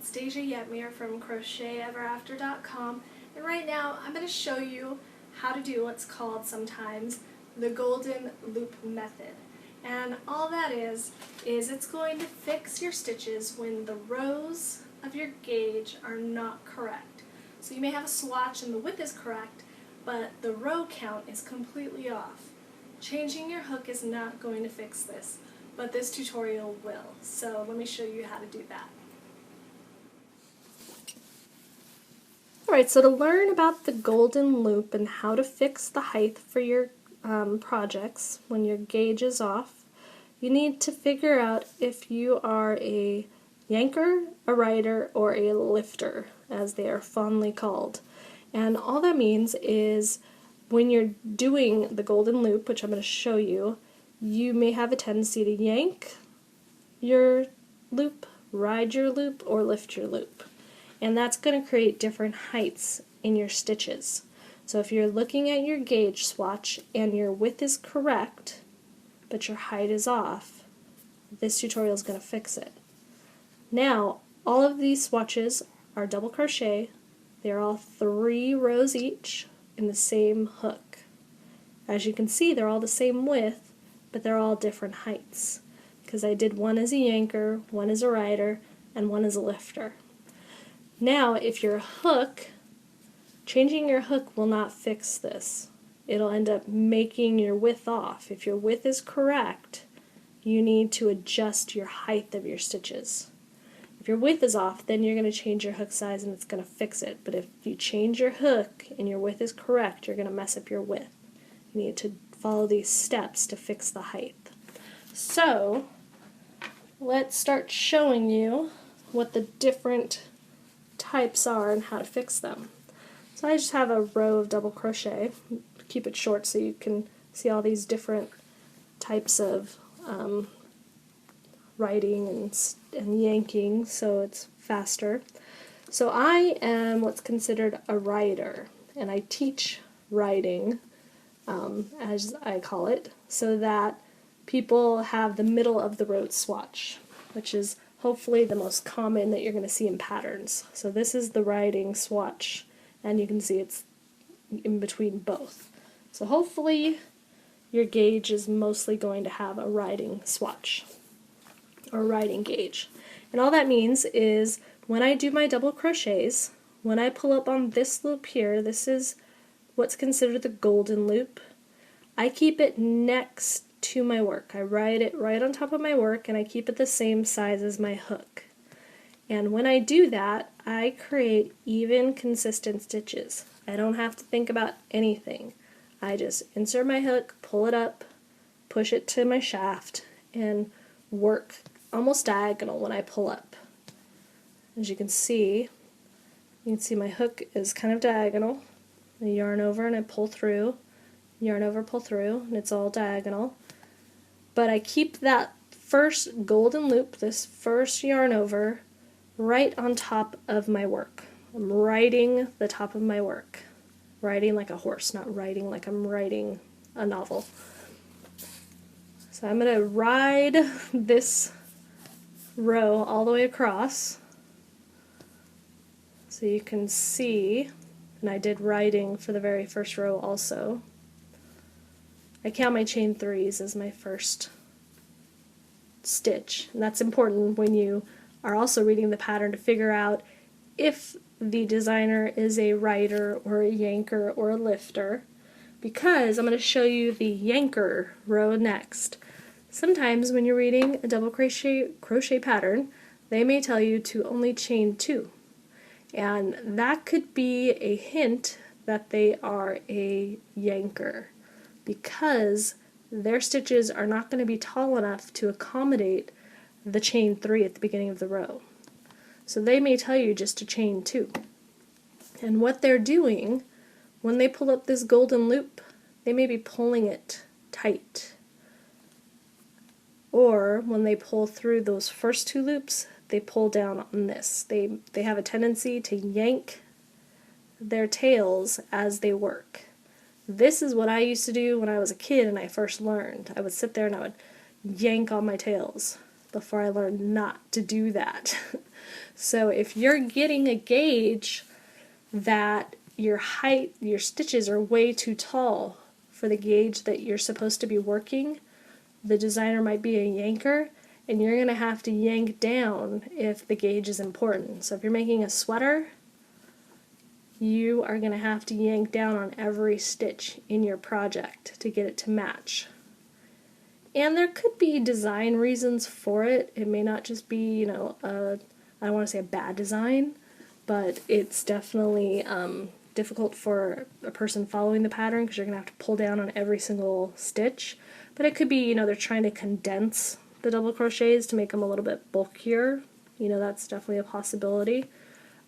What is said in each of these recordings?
it's Deja Yetmir from crocheteverafter.com, and right now I'm going to show you how to do what's called sometimes the golden loop method. And all that is it's going to fix your stitches when the rows of your gauge are not correct. So you may have a swatch and the width is correct, but the row count is completely off. Changing your hook is not going to fix this, but this tutorial will. So let me show you how to do that. Alright, so to learn about the golden loop and how to fix the height for your projects when your gauge is off, you need to figure out if you are a yanker, a rider, or a lifter, as they are fondly called. And all that means is when you're doing the golden loop, which I'm going to show you, you may have a tendency to yank your loop, ride your loop, or lift your loop. And that's going to create different heights in your stitches. So if you're looking at your gauge swatch and your width is correct, but your height is off, this tutorial is going to fix it. Now, all of these swatches are double crochet. They're all 3 rows each in the same hook. As you can see, they're all the same width, but they're all different heights, because I did one as a yanker, one as a rider, and one as a lifter. Now, if your hook, changing your hook will not fix this. It'll end up making your width off. If your width is correct, you need to adjust your height of your stitches. If your width is off, then you're going to change your hook size and it's going to fix it. But if you change your hook and your width is correct, you're going to mess up your width. You need to follow these steps to fix the height. So, let's start showing you what the different types are and how to fix them. So I just have a row of double crochet. Keep it short so you can see all these different types of riding and yanking, so it's faster. So I am what's considered a rider, and I teach riding, as I call it, so that people have the middle of the road swatch, which is hopefully the most common that you're going to see in patterns. So this is the riding swatch, and you can see it's in between both. So hopefully your gauge is mostly going to have a riding swatch or riding gauge. And all that means is when I do my double crochets, when I pull up on this loop here, this is what's considered the golden loop, I keep it next to my work. I ride it right on top of my work and I keep it the same size as my hook. And when I do that, I create even, consistent stitches. I don't have to think about anything. I just insert my hook, pull it up, push it to my shaft, and work almost diagonal when I pull up. As you can see my hook is kind of diagonal. I yarn over and I pull through, yarn over, pull through, and it's all diagonal. But I keep that first golden loop, this first yarn over, right on top of my work. I'm riding the top of my work. Riding like a horse, not riding like I'm writing a novel. So I'm going to ride this row all the way across so you can see, and I did riding for the very first row also. I count my chain 3s as my first stitch, and that's important when you are also reading the pattern to figure out if the designer is a rider or a yanker or a lifter, because I'm going to show you the yanker row next. Sometimes when you're reading a double crochet pattern, they may tell you to only chain 2, and that could be a hint that they are a yanker, because their stitches are not going to be tall enough to accommodate the chain 3 at the beginning of the row. So they may tell you just to chain 2. And what they're doing, when they pull up this golden loop, they may be pulling it tight. Or when they pull through those first 2 loops, they pull down on this. They have a tendency to yank their tails as they work. This is what I used to do when I was a kid and I first learned. I would sit there and I would yank on my tails before I learned not to do that. So if you're getting a gauge that your stitches are way too tall for the gauge that you're supposed to be working, the designer might be a yanker, and you're going to have to yank down if the gauge is important. So if you're making a sweater, you are going to have to yank down on every stitch in your project to get it to match. And there could be design reasons for it. It may not just be, I don't want to say a bad design, but it's definitely difficult for a person following the pattern because you're going to have to pull down on every single stitch. But it could be, they're trying to condense the double crochets to make them a little bit bulkier. That's definitely a possibility.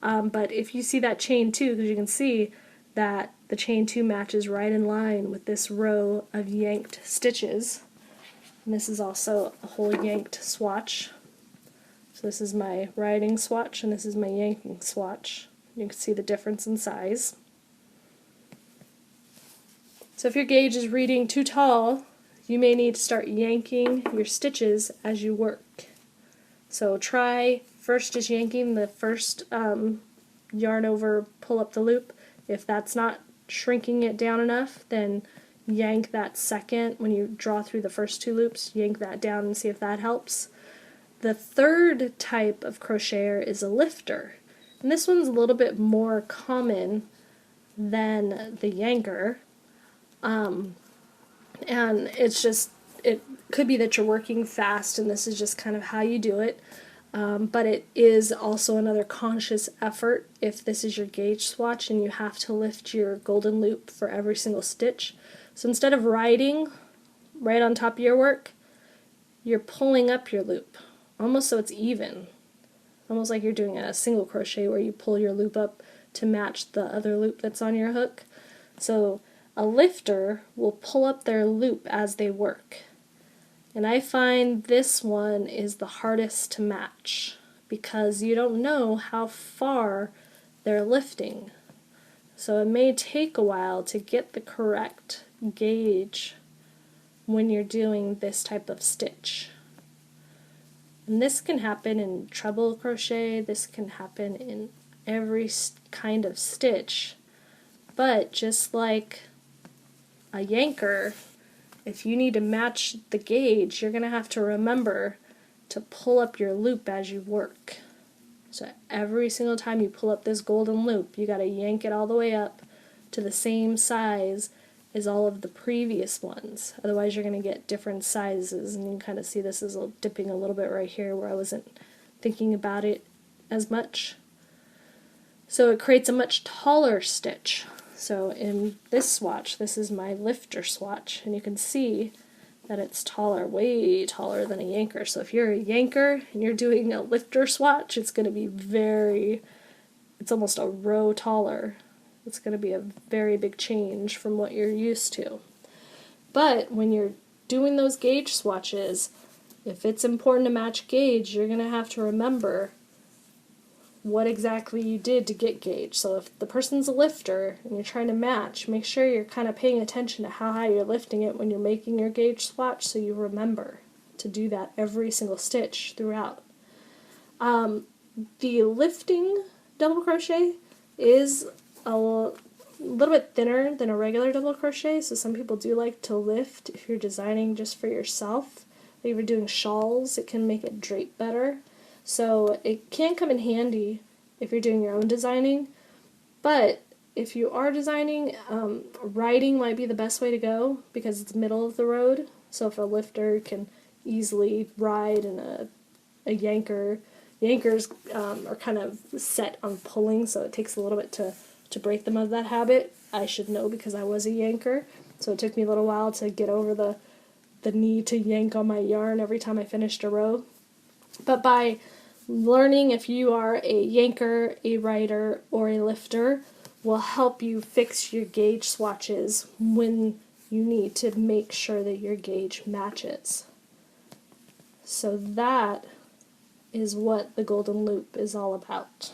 But if you see that chain 2, because you can see that the chain 2 matches right in line with this row of yanked stitches. And this is also a whole yanked swatch. So this is my writing swatch and this is my yanking swatch. You can see the difference in size. So if your gauge is reading too tall, you may need to start yanking your stitches as you work. So try first just yanking the first yarn over, pull up the loop. If that's not shrinking it down enough, then yank that second, when you draw through the first 2 loops, yank that down and see if that helps. The third type of crocheter is a lifter. And this one's a little bit more common than the yanker. And it could be that you're working fast and this is just kind of how you do it. But it is also another conscious effort if this is your gauge swatch and you have to lift your golden loop for every single stitch. So instead of riding right on top of your work, you're pulling up your loop, almost so it's even. Almost like you're doing a single crochet where you pull your loop up to match the other loop that's on your hook. So a lifter will pull up their loop as they work. And I find this one is the hardest to match because you don't know how far they're lifting. So it may take a while to get the correct gauge when you're doing this type of stitch. And this can happen in treble crochet, this can happen in every kind of stitch, but just like a yanker, if you need to match the gauge, you're going to have to remember to pull up your loop as you work. So every single time you pull up this golden loop, you got to yank it all the way up to the same size as all of the previous ones. Otherwise you're going to get different sizes, and you can kind of see this is dipping a little bit right here where I wasn't thinking about it as much. So it creates a much taller stitch. So in this swatch, this is my lifter swatch, and you can see that it's taller, way taller than a yanker. So if you're a yanker and you're doing a lifter swatch, it's going to be it's almost a row taller. It's going to be a very big change from what you're used to. But when you're doing those gauge swatches, if it's important to match gauge, you're going to have to remember what exactly you did to get gauge. So if the person's a lifter and you're trying to match, make sure you're kind of paying attention to how high you're lifting it when you're making your gauge swatch, so you remember to do that every single stitch throughout. The lifting double crochet is a little bit thinner than a regular double crochet, so some people do like to lift if you're designing just for yourself. If you're doing shawls, it can make it drape better. So it can come in handy if you're doing your own designing, but if you are designing, riding might be the best way to go because it's middle of the road. So if a lifter can easily ride and a yankers are kind of set on pulling, so it takes a little bit to break them of that habit. I should know because I was a yanker, so it took me a little while to get over the need to yank on my yarn every time I finished a row. But by learning if you are a yanker, a rider, or a lifter will help you fix your gauge swatches when you need to make sure that your gauge matches. So that is what the golden loop is all about.